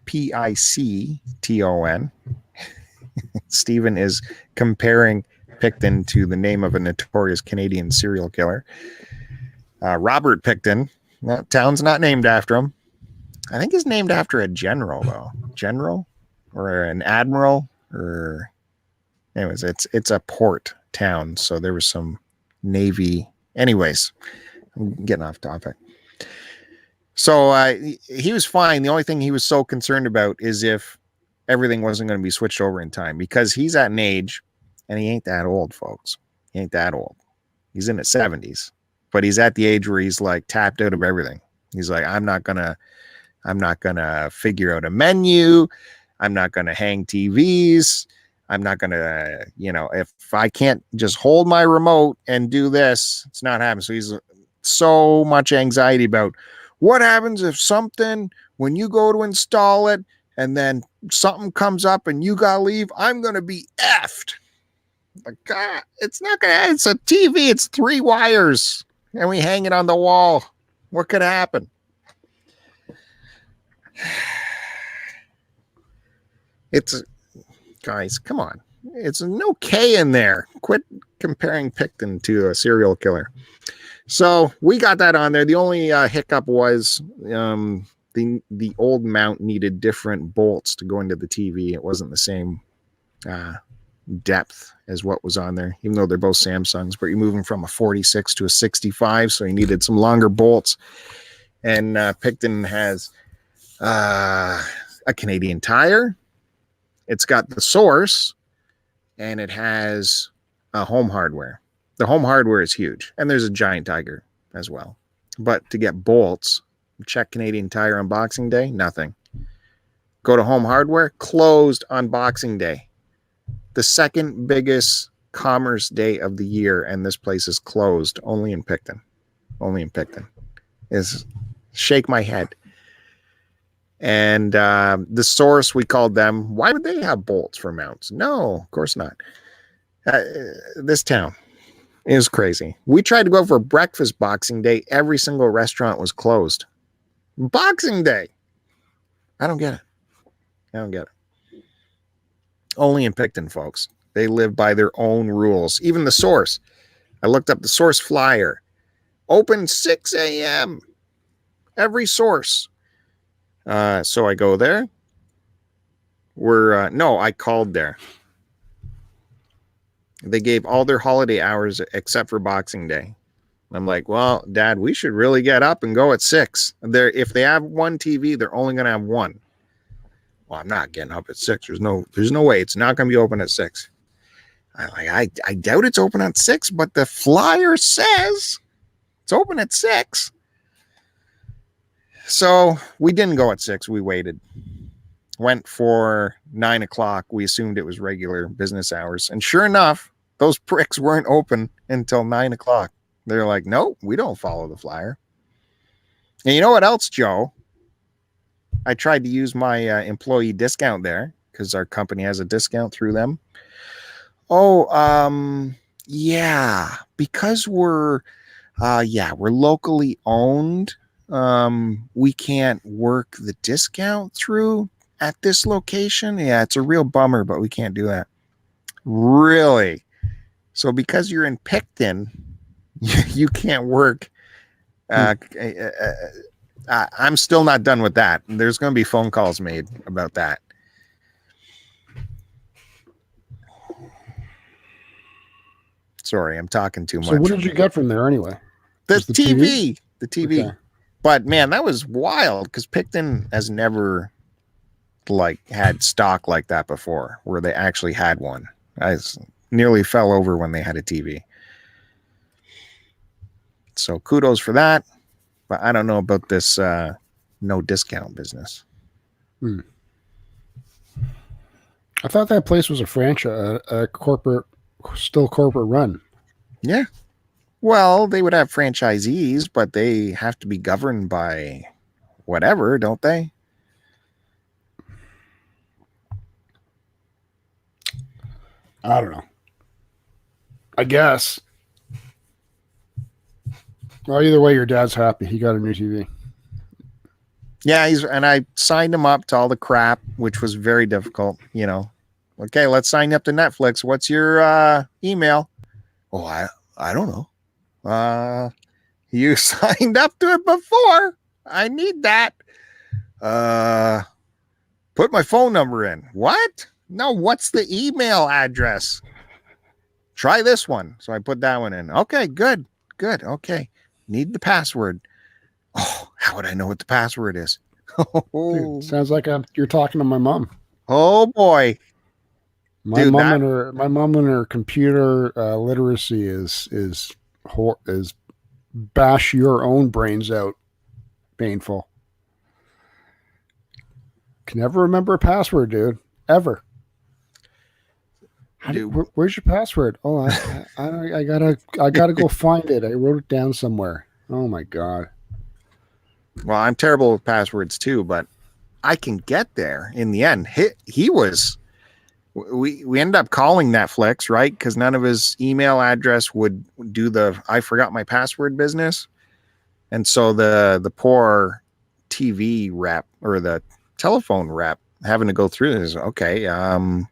Picton. Stephen is comparing Picton to the name of a notorious Canadian serial killer. Robert Picton. That town's not named after him. I think it's named after a general, though. General or an admiral, or anyways, it's a port town. So there was some Navy. Anyways, I'm getting off topic. So he was fine. The only thing he was so concerned about is if everything wasn't going to be switched over in time, because he's at an age, and he ain't that old, folks. He ain't that old. He's in his 70s, but he's at the age where he's like tapped out of everything. He's like, I'm not gonna figure out a menu. I'm not gonna hang TVs. I'm not going to, if I can't just hold my remote and do this, it's not happening. So he's so much anxiety about what happens if something, when you go to install it and then something comes up and you got to leave, I'm going to be effed. Like, God, it's not going to, it's a TV. It's 3 wires and we hang it on the wall. What could happen? It's, guys, come on. It's no K in there. Quit comparing Picton to a serial killer. So we got that on there. The only hiccup was the old mount needed different bolts to go into the TV. It wasn't the same depth as what was on there, even though they're both Samsungs, but you're moving from a 46 to a 65, so you needed some longer bolts. And Picton has a Canadian Tire. It's got the source, and it has a home hardware. The home hardware is huge, and there's a Giant Tiger as well. But to get bolts, check Canadian Tire on Boxing Day, nothing. Go to home hardware, closed on Boxing Day. The second biggest commerce day of the year, and this place is closed only in Picton. Only in Picton. Is shake my head. And the source, we called them. Why would they have bolts for mounts? No, of course not. This town is crazy. We tried to go for breakfast Boxing Day. Every single restaurant was closed. Boxing Day. I don't get it. I don't get it. Only in Picton, folks. They live by their own rules. Even the source. I looked up the source flyer. Open 6 a.m. Every source. So I go there. I called there. They gave all their holiday hours except for Boxing Day. I'm like, well, Dad, we should really get up and go at 6. If they have one TV, they're only going to have one. Well, I'm not getting up at 6. There's no way. It's not going to be open at 6. I doubt it's open at 6, but the flyer says it's open at 6. So we didn't go at 6. We waited. Went for 9 o'clock. We assumed it was regular business hours. And sure enough, those pricks weren't open until 9 o'clock. They're like, no, we don't follow the flyer. And you know what else, Joe? I tried to use my employee discount there because our company has a discount through them. Yeah, because we're locally owned. We can't work the discount through at this location. Yeah, it's a real bummer, but we can't do that. Really? So because you're in Picton, you can't work. I'm still not done with that. There's going to be phone calls made about that. Sorry, I'm talking too much. So what did you get from there anyway? The TV. The TV. Okay. But man, that was wild because Picton has never had stock like that before, where they actually had one. I nearly fell over when they had a TV. So kudos for that. But I don't know about this no discount business. I thought that place was a franchise, a corporate run. Yeah. Well, they would have franchisees, but they have to be governed by whatever, don't they? I don't know. I guess. Well, either way, your dad's happy. He got a new TV. Yeah, and I signed him up to all the crap, which was very difficult. Okay, let's sign you up to Netflix. What's your email? Oh, I don't know. You signed up to it before. I need that. Put my phone number in. What? No, what's the email address? Try this one. So I put that one in. Okay, good. Okay. Need the password. Oh, how would I know what the password is? Dude, sounds like you're talking to my mom. Oh boy. My mom and her computer literacy is bash your own brains out. Painful. Can never remember a password, dude. Ever. Where's your password? Oh, I gotta go find it. I wrote it down somewhere. Oh my god. Well, I'm terrible with passwords too, but I can get there in the end. He was. We ended up calling Netflix, right? Because none of his email address would do the I forgot my password business, and so the poor TV rep or the telephone rep having to go through this. Okay, how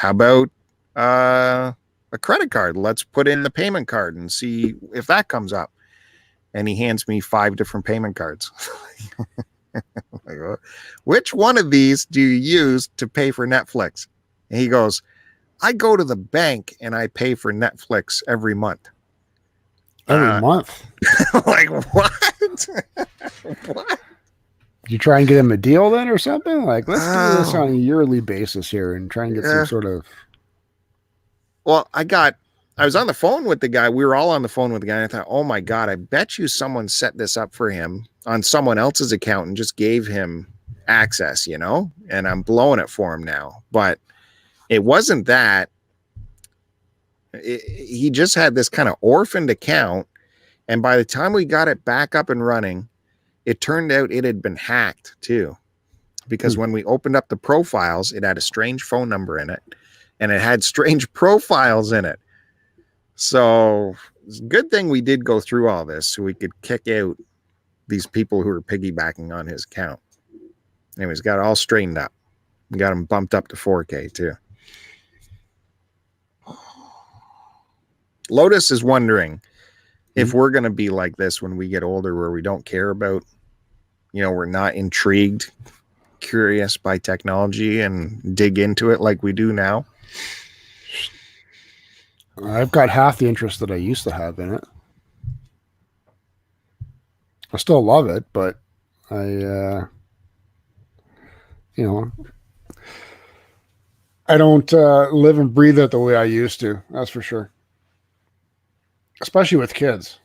about a credit card? Let's put in the payment card and see if that comes up. And he hands me 5 different payment cards. Like, which one of these do you use to pay for Netflix? And he goes, I go to the bank and I pay for Netflix every month. Every month? Like, what? What? You try and get him a deal then or something? Like, let's do this on a yearly basis here and try and get some sort of... Well, I was on the phone with the guy. We were all on the phone with the guy. And I thought, oh my God, I bet you someone set this up for him on someone else's account and just gave him access, you know? And I'm blowing it for him now. But it wasn't that. He just had this kind of orphaned account. And by the time we got it back up and running, it turned out it had been hacked too. Because when we opened up the profiles, it had a strange phone number in it. And it had strange profiles in it. So it's a good thing we did go through all this so we could kick out these people who were piggybacking on his account. Anyways, got it all straightened up. We got him bumped up to 4K too. Lotus is wondering if we're going to be like this when we get older, where we don't care about, we're not intrigued, curious by technology and dig into it like we do now. I've got half the interest that I used to have in it. I still love it, but I don't live and breathe it the way I used to. That's for sure. Especially with kids.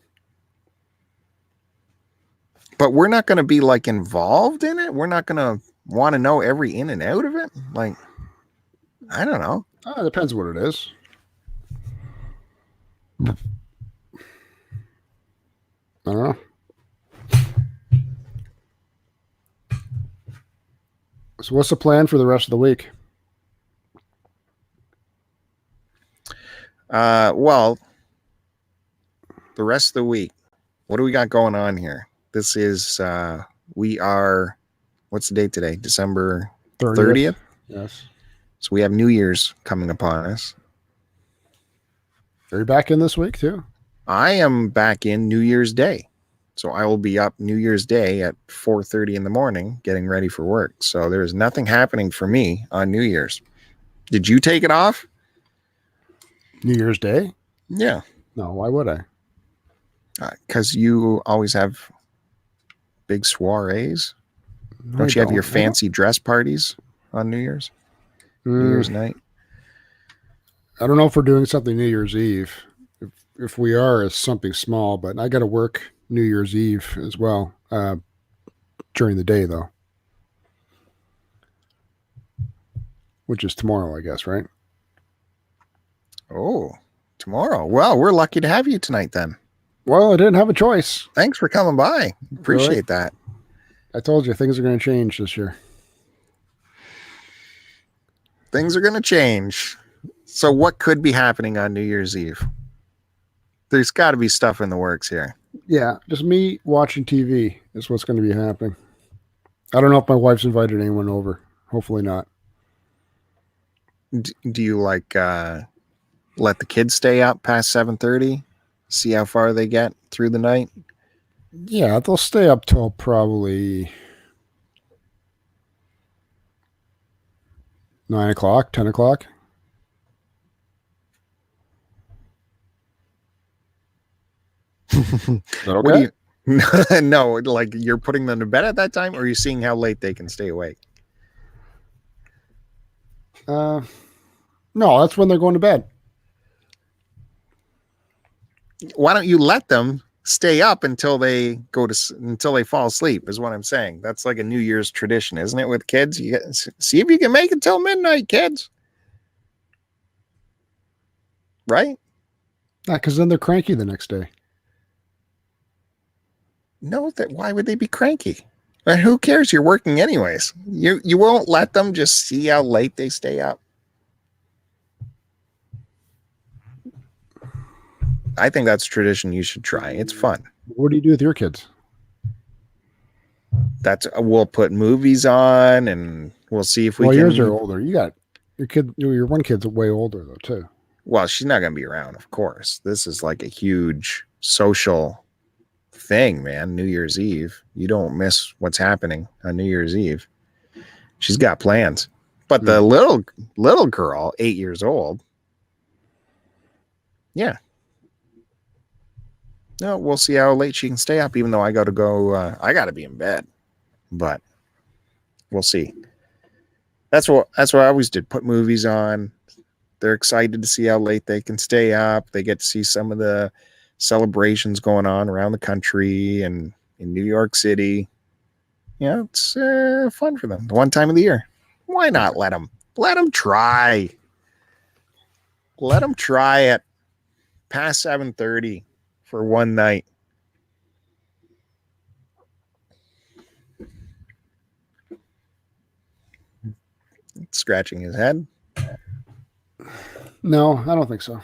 But we're not going to be like involved in it. We're not going to want to know every in and out of it. Like, I don't know. It depends what it is. I don't know. So what's the plan for the rest of the week? Well, the rest of the week, what do we got going on here? This is, we are, what's the date today? December 30th? Yes. So we have New Year's coming upon us. Are you back in this week too? I am back in New Year's Day. So I will be up New Year's Day at 4:30 in the morning getting ready for work. So there's nothing happening for me on New Year's. Did you take it off? New Year's Day? Yeah. No, why would I? Because you always have big soirees. Don't you have your fancy dress parties on New Year's? New Year's night? I don't know if we're doing something New Year's Eve. If we are, it's something small, but I got to work New Year's Eve as well during the day, though. Which is tomorrow, I guess, right? Oh, tomorrow. Well, we're lucky to have you tonight then. Well, I didn't have a choice. Thanks for coming by. Appreciate that. I told you things are going to change this year. Things are going to change. So what could be happening on New Year's Eve? There's got to be stuff in the works here. Yeah, just me watching TV is what's going to be happening. I don't know if my wife's invited anyone over. Hopefully not. Do you like let the kids stay up past 7:30? See how far they get through the night? Yeah, they'll stay up till probably 9 o'clock, 10 o'clock. Is that okay? What do you, no, like you're putting them to bed at that time, or are you seeing how late they can stay awake? No, that's when they're going to bed. Why don't you let them stay up until they fall asleep is what I'm saying. That's like a New Year's tradition, isn't it? With kids, see if you can make it till midnight, kids. right? Because then they're cranky the next day. No, that why would they be cranky? And who cares? You're working anyways. You won't let them just see how late they stay up. I think that's a tradition you should try. It's fun. What do you do with your kids? We'll put movies on and we'll see if we can. Yours are older. You got your one kid's way older though too. Well, she's not going to be around, of course. This is like a huge social thing, man. New Year's Eve. You don't miss what's happening on New Year's Eve. She's got plans. But the little girl, 8 years old, yeah. No, we'll see how late she can stay up, even though I got to be in bed. But we'll see. That's what I always did. Put movies on. They're excited to see how late they can stay up. They get to see some of the celebrations going on around the country and in New York City. Yeah, it's fun for them. The one time of the year. Why not let them try? Let them try it past 7:30 for one night. Scratching his head. No, I don't think so.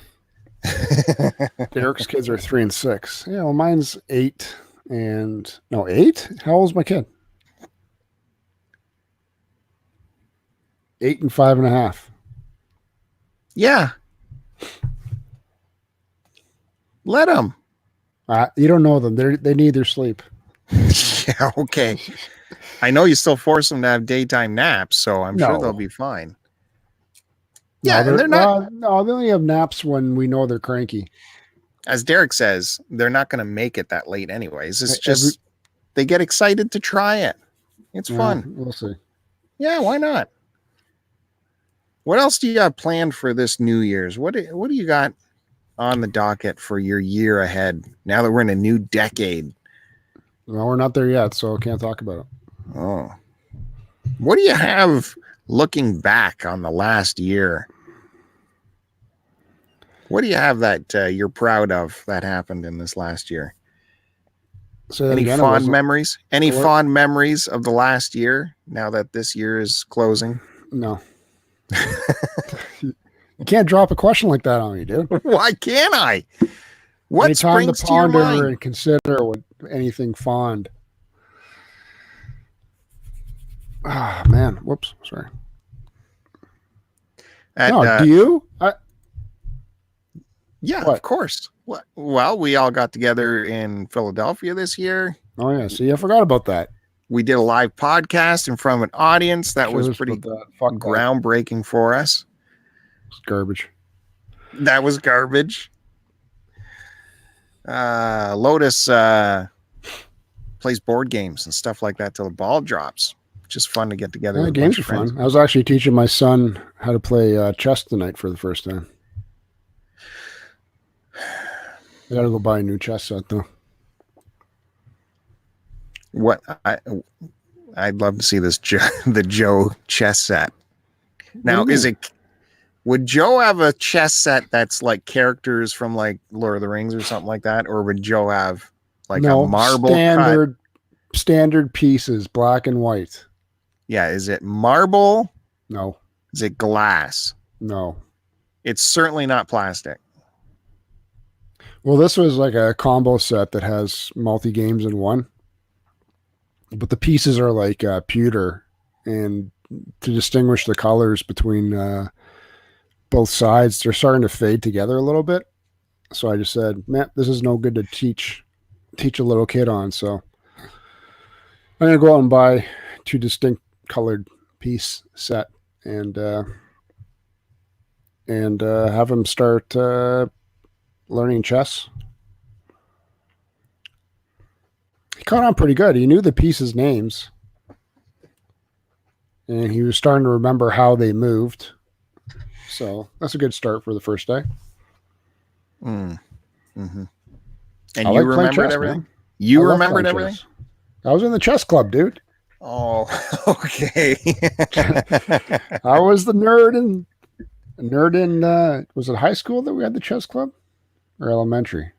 Derek's kids are 3 and 6. Yeah, well, mine's 8 and 8. How old's my kid? 8 and 5.5. Yeah. Let them. You don't know them. They need their sleep. Yeah, okay. I know you still force them to have daytime naps, so I'm sure they'll be fine. Yeah, no, and they're not. No, they only have naps when we know they're cranky. As Derek says, they're not going to make it that late anyways. It's just they get excited to try it. It's fun. We'll see. Yeah, why not? What else do you have planned for this New Year's? What do you got on the docket for your year ahead now that we're in a new decade? Well, we're not there yet, so I can't talk about it. Oh. What do you have looking back on the last year? What do you have that you're proud of that happened in this last year? So any fond memories? Any fond memories of the last year now that this year is closing? No. You can't drop a question like that on me, dude. Why can't I? What Any time springs to to your ponder mind? and consider anything fond. Ah, man. Whoops. Sorry. Do you? Yeah, of course. Well, we all got together in Philadelphia this year. Oh, yeah. See, I forgot about that. We did a live podcast in front of an audience. That was pretty groundbreaking for us. It's garbage. That was garbage. Lotus plays board games and stuff like that till the ball drops. Just fun to get together. Yeah, games are fun. I was actually teaching my son how to play chess tonight for the first time. I gotta go buy a new chess set though. I'd love to see this the Joe chess set. Now, would Joe have a chess set that's like characters from like Lord of the Rings or something like that, or would Joe have like a marble standard pieces, black and white? Yeah, is it marble? No. Is it glass? No. It's certainly not plastic. Well, this was like a combo set that has multi games in one, but the pieces are like pewter, and to distinguish the colors between both sides, they're starting to fade together a little bit. So I just said, man, this is no good to teach a little kid on. So I'm gonna go out and buy 2 distinct colored piece set and have him start learning chess. He caught on pretty good. He knew the pieces' names, and he was starting to remember how they moved. So that's a good start for the first day. Mm-hmm. And you remembered everything? Man. You remembered everything? Chess. I was in the chess club, dude. Oh, okay. I was the nerd Nerd in, was it high school that we had the chess club? Or elementary?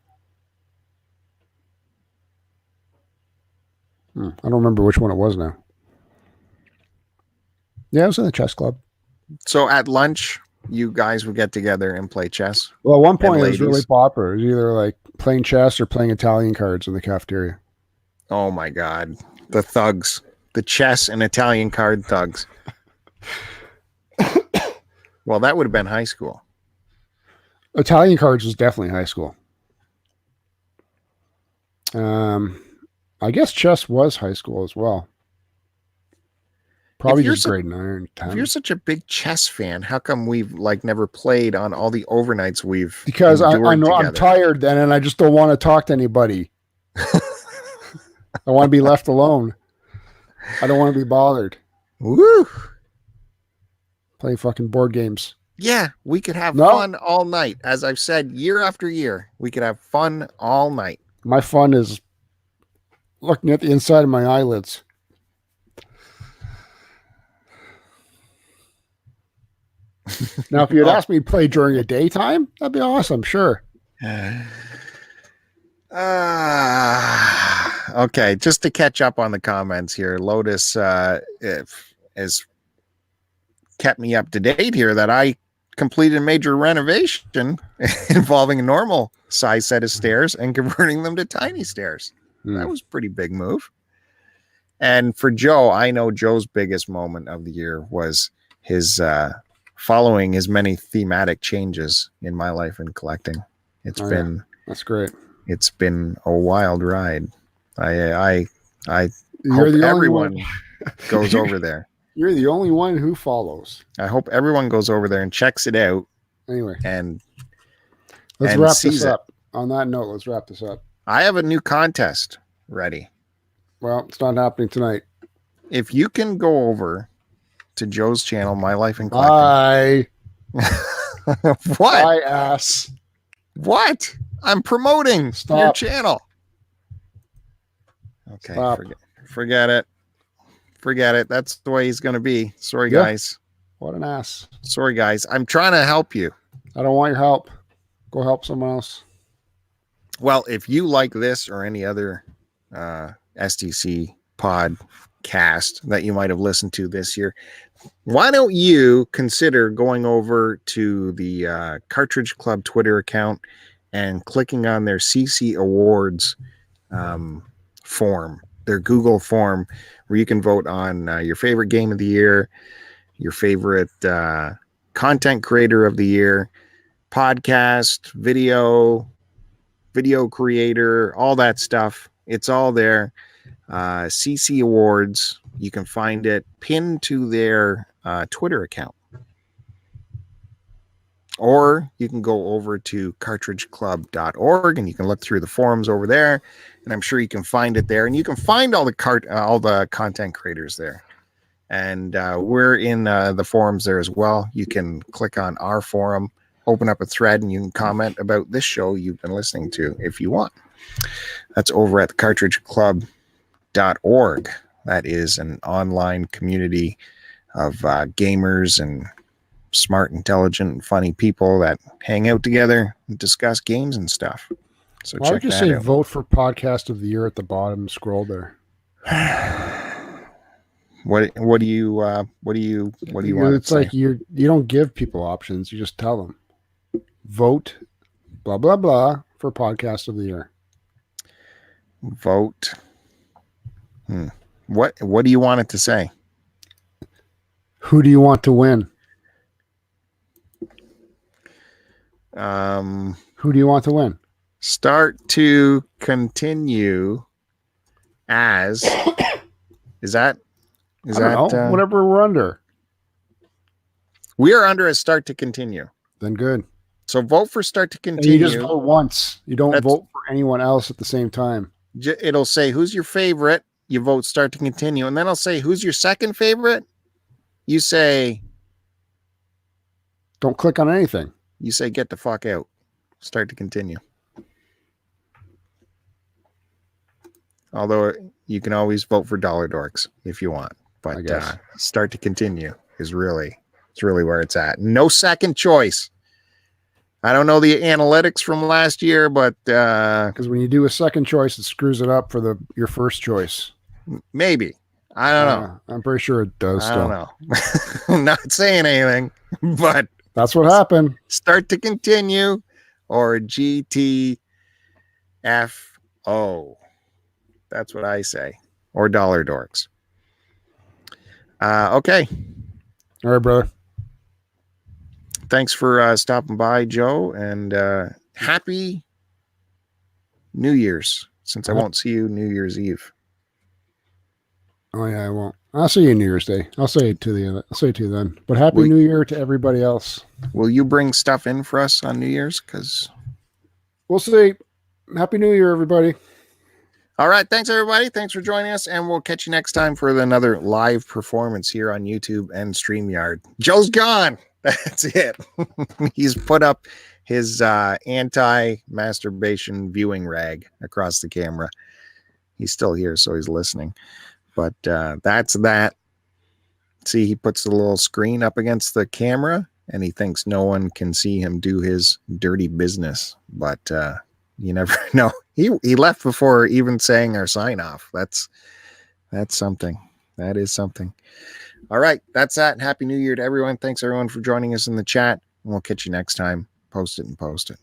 I don't remember which one it was now. Yeah, it was in the chess club. So at lunch, you guys would get together and play chess. Well, at one point And it was really ladies. popular. It was either like playing chess or playing Italian cards in the cafeteria. Oh my God. The thugs. The chess and Italian card thugs. Well, that would have been high school. Italian cards was definitely high school. I guess chess was high school as well. Probably just grade 9 or 10. If you're such a big chess fan, how come we've like never played on all the overnights we've because I know together? I'm tired then and I just don't want to talk to anybody. I want to be left alone. I don't want to be bothered. Woo! Play fucking board games. Yeah, we could have fun all night. As I've said year after year, we could have fun all night. My fun is looking at the inside of my eyelids. Now, if you had asked me to play during the daytime, that'd be awesome. Sure. Okay, just to catch up on the comments here, Lotus has kept me up to date here that I completed a major renovation involving a normal size set of stairs and converting them to tiny stairs. That was a pretty big move. And for Joe, I know Joe's biggest moment of the year was his following his many thematic changes in my life in collecting. That's great. It's been a wild ride. I You're hope the everyone goes over there. You're the only one who follows. I hope everyone goes over there and checks it out. Anyway, and let's wrap this up. On that note, let's wrap this up. I have a new contest ready. Well, it's not happening tonight. If you can go over to Joe's channel, My Life in Collecting. What? Bye, ass. What? I'm promoting your channel. Okay, forget it. Forget it. That's the way he's going to be. Sorry, guys. What an ass. Sorry, guys. I'm trying to help you. I don't want your help. Go help someone else. Well, if you like this or any other STC podcast that you might have listened to this year, why don't you consider going over to the Cartridge Club Twitter account and clicking on their CC Awards form, their Google form, where you can vote on your favorite game of the year, your favorite content creator of the year, podcast, video creator, all that stuff. It's all there. CC Awards. You can find it pinned to their Twitter account. Or you can go over to cartridgeclub.org and you can look through the forums over there, and I'm sure you can find it there. And you can find all the content creators there. And we're in the forums there as well. You can click on our forum, open up a thread, and you can comment about this show you've been listening to if you want. That's over at cartridgeclub.org. That is an online community of gamers and smart, intelligent, and funny people that hang out together and discuss games and stuff. So why would you say vote for podcast of the year at the bottom scroll there? What do you want? It's like you don't give people options, you just tell them vote blah blah blah for podcast of the year. Vote. What do you want it to say? Who do you want to win? Who do you want to win? Start to continue as is that whatever we're under. We are under a start to continue. Then good. So vote for start to continue. And you just vote once. You don't vote for anyone else at the same time. It'll say who's your favorite. You vote start to continue, and then I'll say who's your second favorite. You say don't click on anything. You say get the fuck out. Start to continue. Although you can always vote for Dollar Dorks if you want, but start to continue is really It's really where it's at. No second choice. I don't know the analytics from last year, but Because when you do a second choice, it screws it up for your first choice. maybe. I don't know. I'm pretty sure it does. I don't know. I'm not saying anything, but that's what happened. Start to continue or GTFO. That's what I say. Or dollar dorks. Okay. All right, brother. Thanks for stopping by, Joe, and happy New Year's, since I won't see you New Year's Eve. Oh yeah, I won't. I'll see you New Year's Day. I'll say it to you then. But happy New Year to everybody else. Will you bring stuff in for us on New Year's? Because we'll see. Happy New Year, everybody. All right. Thanks, everybody. Thanks for joining us. And we'll catch you next time for another live performance here on YouTube and StreamYard. Joe's gone. That's it. He's put up his anti-masturbation viewing rag across the camera. He's still here, so he's listening. But that's that. See, he puts the little screen up against the camera, and he thinks no one can see him do his dirty business. But you never know. He left before even saying our sign off. That's something. That is something. All right, that's that. Happy New Year to everyone. Thanks everyone for joining us in the chat. And we'll catch you next time. Post it and post it.